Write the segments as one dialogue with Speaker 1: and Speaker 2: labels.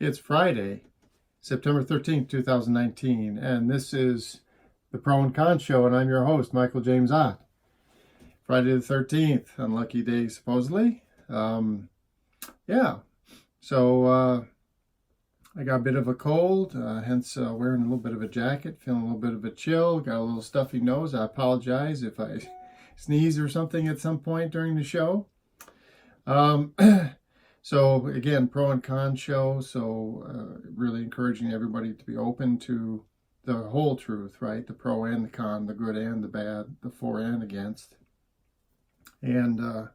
Speaker 1: It's Friday, September 13th, 2019, and this is the Pro and Con Show, and I'm your host, Michael James Ott. Friday the 13th, unlucky day, supposedly. So I got a bit of a cold, hence wearing a little bit of a jacket, feeling a little bit of a chill, got a little stuffy nose. I apologize if I sneeze or something at some point during the show. So again, Pro and Con Show, so really encouraging everybody to be open to the whole truth, right? The pro and the con, the good and the bad, the for and against. And, I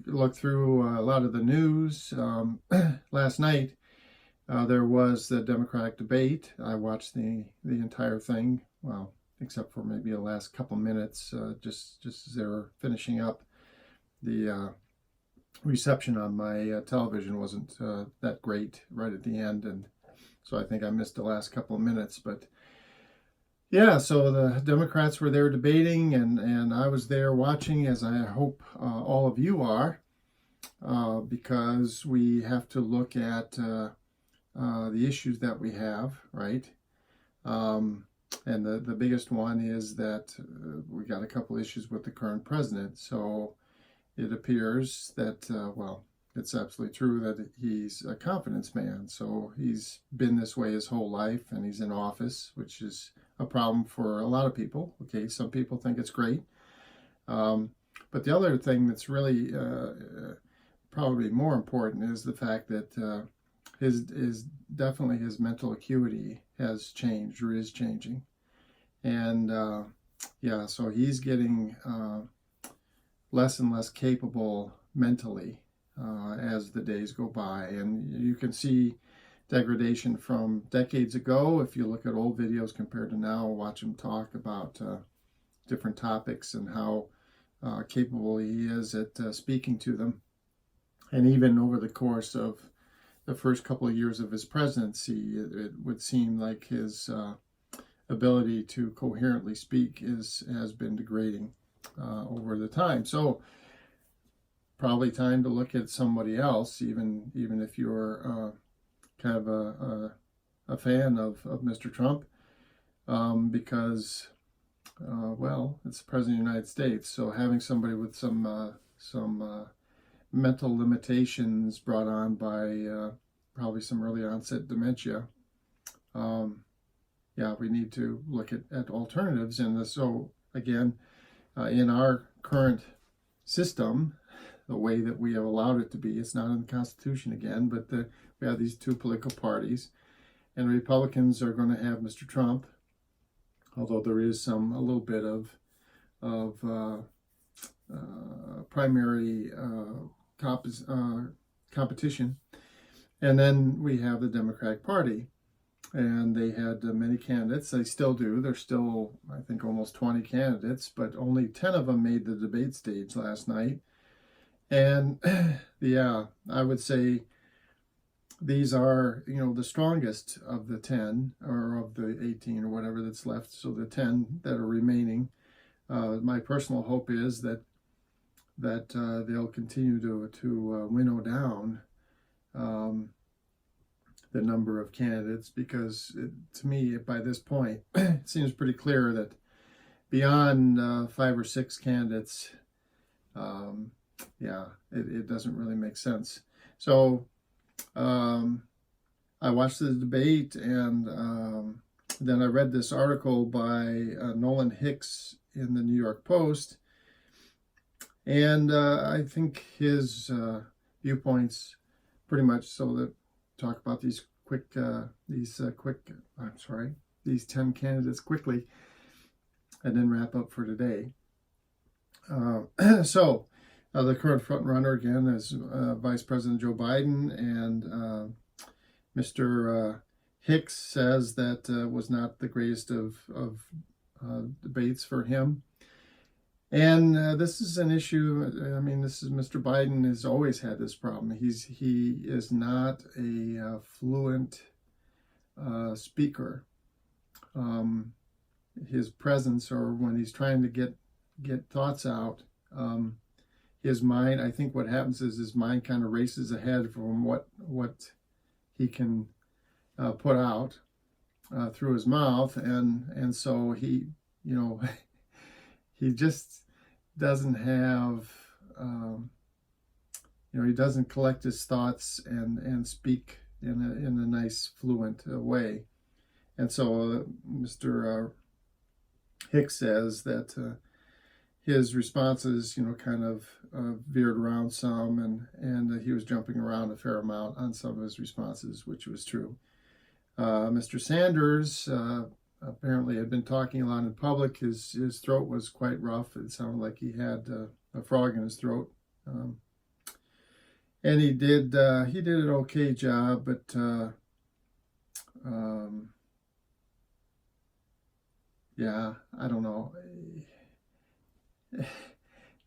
Speaker 1: looked through a lot of the news. Last night, there was the Democratic debate. I watched the entire thing, well, except for maybe the last couple minutes, just as they were finishing up. The reception on my television wasn't that great right at the end, and so I think I missed the last couple of minutes. But yeah, so the Democrats were there debating, and I was there watching, as I hope all of you are, because we have to look at the issues that we have, right? And the biggest one is that we got a couple issues with the current president. So it appears that, it's absolutely true that he's a confidence man. So he's been this way his whole life, and he's in office, which is a problem for a lot of people. Okay, some people think it's great. But the other thing that's really probably more important is the fact that definitely his mental acuity has changed or is changing. And so he's getting less and less capable mentally as the days go by. And you can see degradation from decades ago. If you look at old videos compared to now, watch him talk about different topics and how capable he is at speaking to them. And even over the course of the first couple of years of his presidency, it would seem like his ability to coherently speak has been degrading over the time. So probably time to look at somebody else, even if you're kind of a fan of Mr. Trump, because it's the President of the United States. So having somebody with some mental limitations brought on by probably some early onset dementia, we need to look at alternatives. And so again, in our current system, the way that we have allowed it to be, it's not in the Constitution again, but we have these two political parties, and Republicans are going to have Mr. Trump, although there is a little bit of primary competition. And then we have the Democratic Party, and they had many candidates. They still do. There's still, I think, almost 20 candidates, but only 10 of them made the debate stage last night. And I would say these are, the strongest of the 10 or of the 18 or whatever that's left. So the 10 that are remaining. My personal hope is that they'll continue to winnow down the number of candidates, because to me, by this point, it seems pretty clear that beyond 5 or 6 candidates, it doesn't really make sense. So I watched the debate, and then I read this article by Nolan Hicks in the New York Post, and I think his viewpoints pretty much talk about these 10 candidates quickly, and then wrap up for today. The current front runner again is Vice President Joe Biden, and Mr. Hicks says that was not the greatest of debates for him. And this is an issue. I mean, this is Mr. Biden has always had this problem. He is not a fluent speaker. His presence, or when he's trying to get thoughts out, his mind, I think what happens is his mind kind of races ahead from what he can put out through his mouth, and so he, you know, he just doesn't have, you know, he doesn't collect his thoughts and speak in a nice, fluent way. And so Mr. Hicks says that his responses, you know, kind of veered around some, and he was jumping around a fair amount on some of his responses, which was true. Mr. Sanders apparently had been talking a lot in public. His throat was quite rough. It sounded like he had a frog in his throat. And he did an okay job, but yeah, I don't know.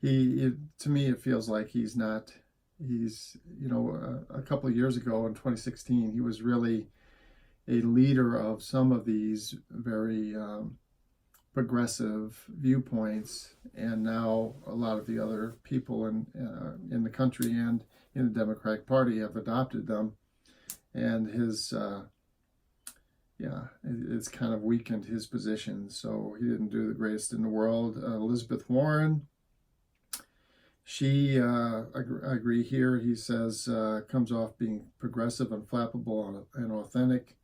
Speaker 1: To me, it feels like he's, you know, a couple of years ago in 2016, he was really a leader of some of these very progressive viewpoints, and now a lot of the other people in the country and in the Democratic Party have adopted them, and his it's kind of weakened his position. So he didn't do the greatest in the world. Elizabeth Warren, she, I agree here. He says comes off being progressive, unflappable, and authentic.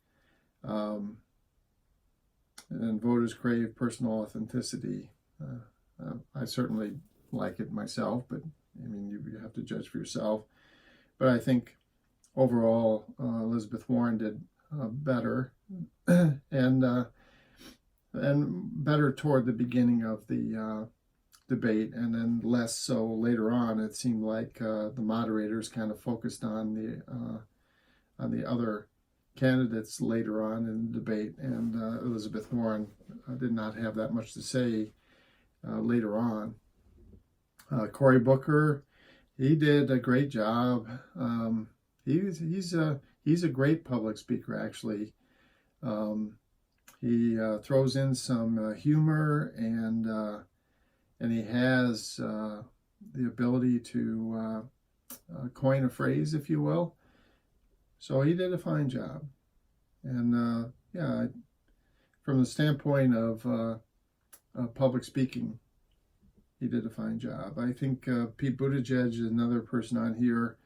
Speaker 1: And voters crave personal authenticity. I certainly like it myself, but I mean, you have to judge for yourself. But I think overall, Elizabeth Warren did better, and better toward the beginning of the debate, and then less so later on. It seemed like the moderators kind of focused on the other candidates later on in the debate, and Elizabeth Warren did not have that much to say later on. Cory Booker, he did a great job. He's a great public speaker, actually. He throws in some humor, and he has the ability to coin a phrase, if you will. So he did a fine job. And yeah, from the standpoint of public speaking, he did a fine job. I think Pete Buttigieg is another person on here.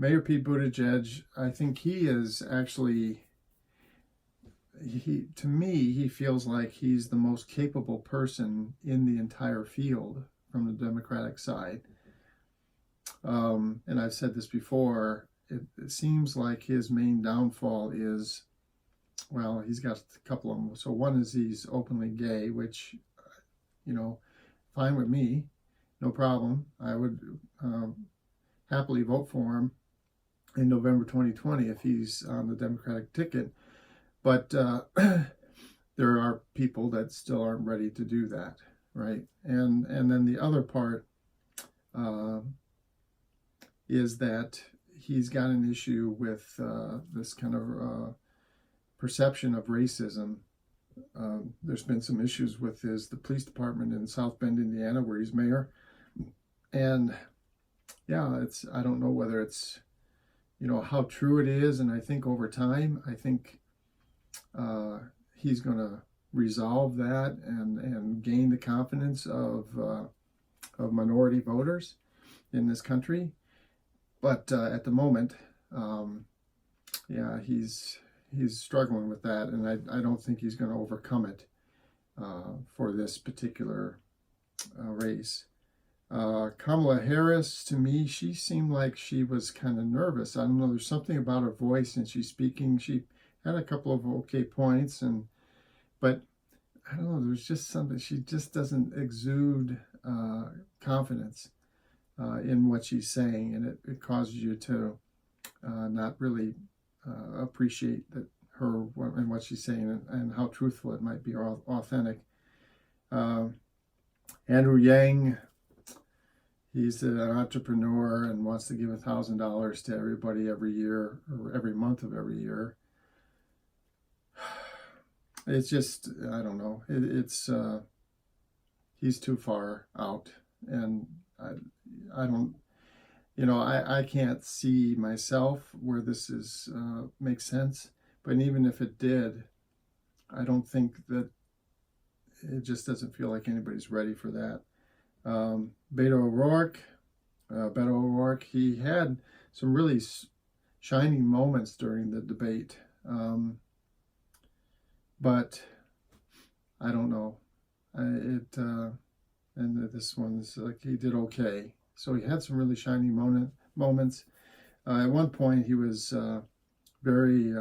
Speaker 1: Mayor Pete Buttigieg, I think he is actually, to me, he feels like he's the most capable person in the entire field from the Democratic side. And I've said this before, it seems like his main downfall is, well, he's got a couple of them. So one is he's openly gay, which, you know, fine with me, no problem. I would happily vote for him in November 2020 if he's on the Democratic ticket. But there are people that still aren't ready to do that, right? And then the other part is that he's got an issue with this kind of perception of racism. There's been some issues with the police department in South Bend, Indiana, where he's mayor. And yeah, I don't know whether it's, you know, how true it is. And I think over time, I think he's going to resolve that and gain the confidence of minority voters in this country. But at the moment, yeah, he's struggling with that, and I don't think he's going to overcome it for this particular race. Kamala Harris, to me, she seemed like she was kind of nervous. I don't know, there's something about her voice and she's speaking. She had a couple of okay points, but I don't know, there's just something, she just doesn't exude confidence in what she's saying, and it causes you to not really appreciate her and what she's saying, and how truthful it might be, or authentic. Andrew Yang, he's an entrepreneur and wants to give $1,000 to everybody every year, or every month of every year. It's just, I don't know. It's he's too far out, and I don't. I can't see myself where this is makes sense. But even if it did, I don't think that it just doesn't feel like anybody's ready for that. Beto O'Rourke, he had some really shining moments during the debate, but I don't know. And this one's like he did okay. So he had some really shining moments. At one point, he was very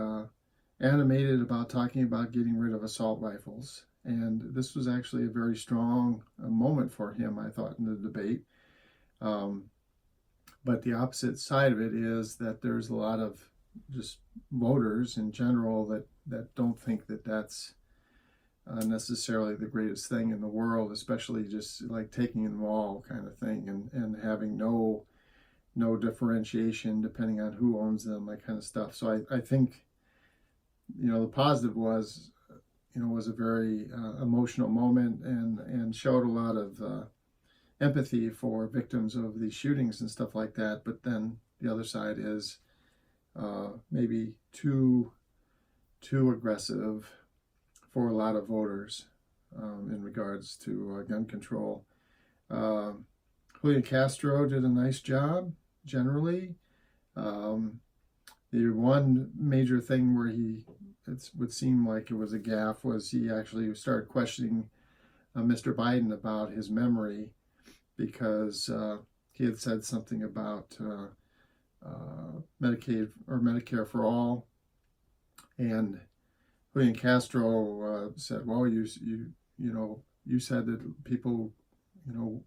Speaker 1: animated about talking about getting rid of assault rifles. And this was actually a very strong moment for him, I thought, in the debate. But the opposite side of it is that there's a lot of just voters in general that don't think that that's necessarily the greatest thing in the world, especially just like taking them all kind of thing, and having no differentiation depending on who owns them, that kind of stuff. So I think, the positive was, was a very emotional moment and showed a lot of empathy for victims of these shootings and stuff like that. But then the other side is maybe too aggressive for a lot of voters in regards to gun control. Julian Castro did a nice job generally. The one major thing where it would seem like it was a gaffe was he actually started questioning Mr. Biden about his memory, because he had said something about Medicaid or Medicare for all, and Julian Castro said, "Well, you said that people,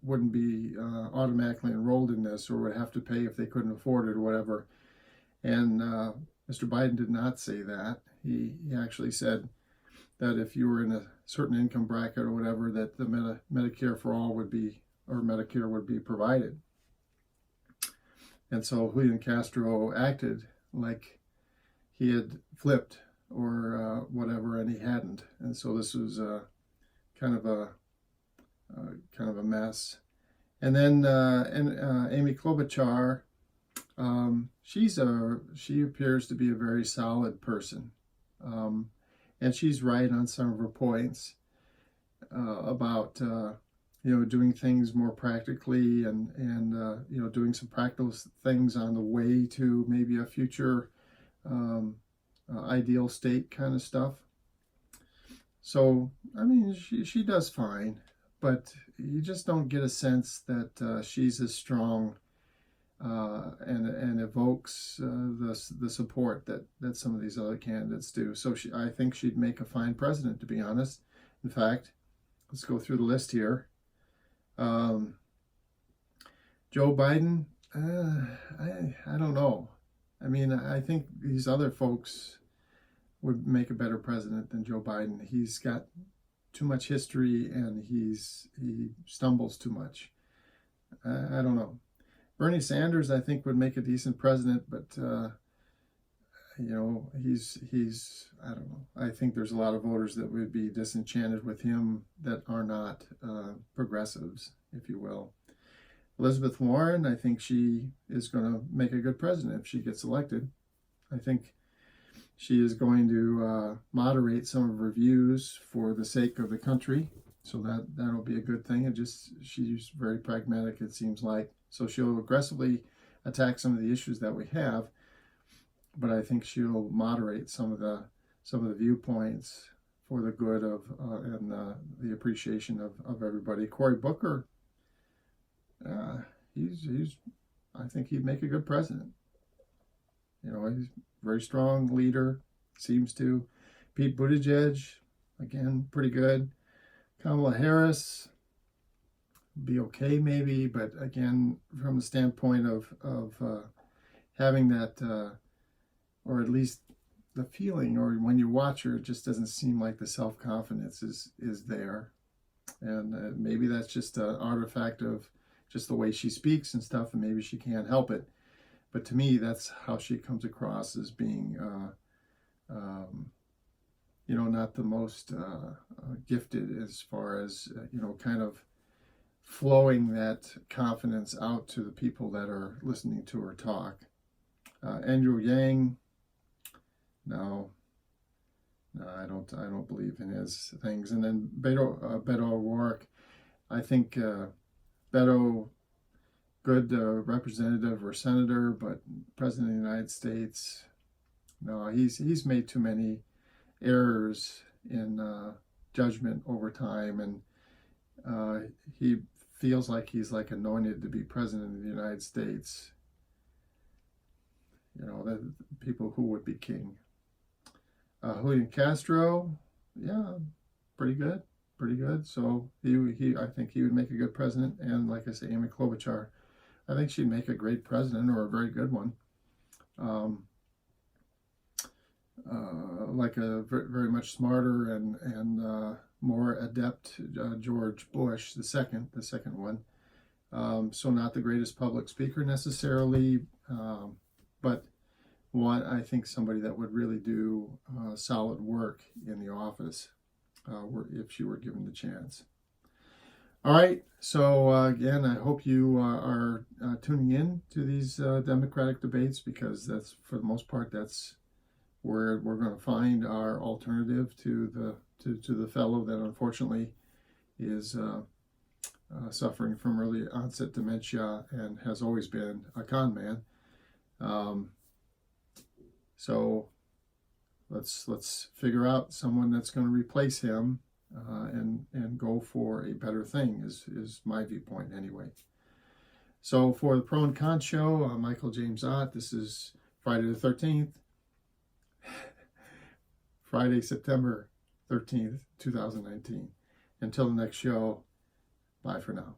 Speaker 1: wouldn't be automatically enrolled in this or would have to pay if they couldn't afford it or whatever." And Mr. Biden did not say that. He actually said that if you were in a certain income bracket or whatever, that the Medicare for all would be, or Medicare would be provided. And so Julian Castro acted like he had flipped or whatever, and he hadn't. And so this was kind of a mess. And then Amy Klobuchar, she appears to be a very solid person, and she's right on some of her points about doing things more practically and doing some practical things on the way to maybe a future ideal state kind of stuff. So, I mean, she does fine, but you just don't get a sense that she's as strong and evokes the support that some of these other candidates do. So I think she'd make a fine president, to be honest. In fact, let's go through the list here. Joe Biden, I don't know. I mean, I think these other folks would make a better president than Joe Biden. He's got too much history and he stumbles too much. I don't know. Bernie Sanders, I think, would make a decent president, but he's I don't know. I think there's a lot of voters that would be disenchanted with him that are not progressives, if you will. Elizabeth Warren, I think she is going to make a good president if she gets elected. I think she is going to moderate some of her views for the sake of the country, so that'll be a good thing. She's very pragmatic, it seems like. So she'll aggressively attack some of the issues that we have, but I think she'll moderate some of the viewpoints for the good of and the appreciation of everybody. Cory Booker, he's I think he'd make a good president. He's a very strong leader, seems to. Pete Buttigieg, again, pretty good. Kamala Harris, be okay maybe, but again, from the standpoint of having that, or at least the feeling, or when you watch her, it just doesn't seem like the self-confidence is there. And maybe that's just an artifact of just the way she speaks and stuff, and maybe she can't help it. But to me, that's how she comes across, as being, not the most gifted as far as, kind of flowing that confidence out to the people that are listening to her talk. Andrew Yang, no, I don't believe in his things. And then Beto O'Rourke, I think Beto, good representative or senator, but president of the United States, no, he's made too many errors in judgment over time, and he feels like he's like anointed to be president of the United States. You know, the people who would be king. Julian Castro, yeah, pretty good. So I think he would make a good president. And like I say, Amy Klobuchar, I think she'd make a great president, or a very good one. Like a very much smarter and more adept George Bush, the second one. So not the greatest public speaker necessarily, but I think somebody that would really do solid work in the office if she were given the chance. All right, so again, I hope you are tuning in to these Democratic debates, because that's, for the most part, that's where we're going to find our alternative to the fellow that unfortunately is suffering from early onset dementia and has always been a con man. So let's figure out someone that's going to replace him and go for a better thing is my viewpoint anyway. So for the Pro and Con Show, I'm Michael James Ott. This is Friday the 13th. Friday, September 13th, 2019. Until the next show, bye for now.